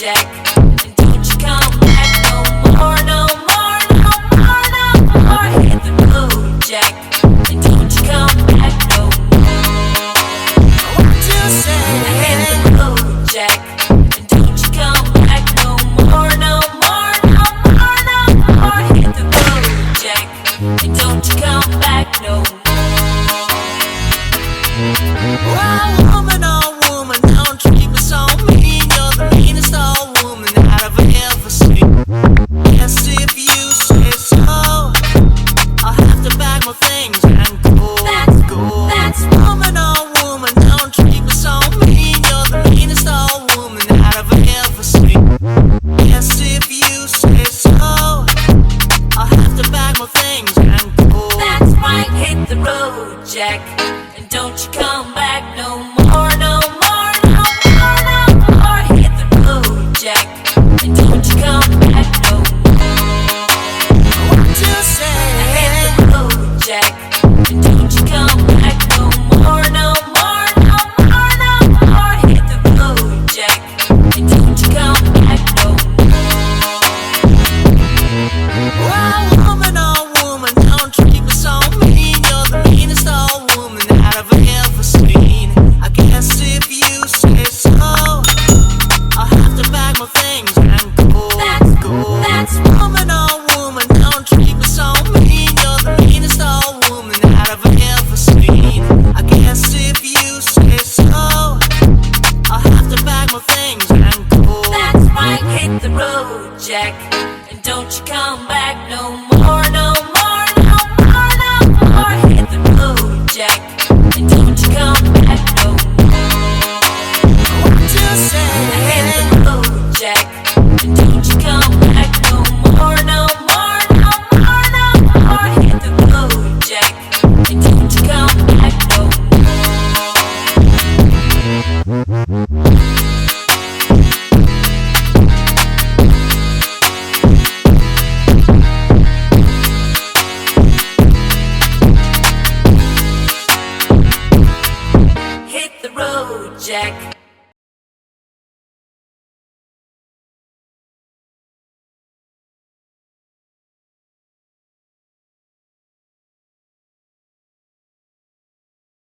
Jack. And don't you come back no more, no more, no more, no more. Hit the road, Jack. And don't you come back no more. What you say? Hit the road, Jack. And don't you come back no more, no more, no more, no more. Hit the road, Jack. And don't you come back no more. Oh woman, don't treat me so mean. You're the meanest old woman that I've ever seen. Yes, if you say so, I'll have to pack my things and go. That's woman, don't treat me so mean. You're the meanest old woman that I've ever seen. Yes, if you say so, I'll have to pack my things and go. That's right, hit the road, Jack. And don't you come back no more, no more, no more, no more. Hit the road, Jack. And don't you come back no more. What you say? Hit the road, Jack. And don't you come back no more, no more, no more, no more. Hit the road, Jack. And don't you come back no more. Oh woman, don't treat me so mean. You're the meanest old woman that I've ever seen. I guess if you say so, I'll have to pack my things and go. That's woman, don't treat me so mean. You're the meanest old woman that I've ever seen. I guess if you say so, I'll have to pack my things and go. That's right, hit the road, Jack. And don't you come back no more, no more, no more, no more. Hit the road, Jack. And don't you come back no more. What you say? Hit the road, Jack. And don't you come back no more, no more, no more, no more. Hit the road, Jack. And don't you come back no more. Hit the road, Jack.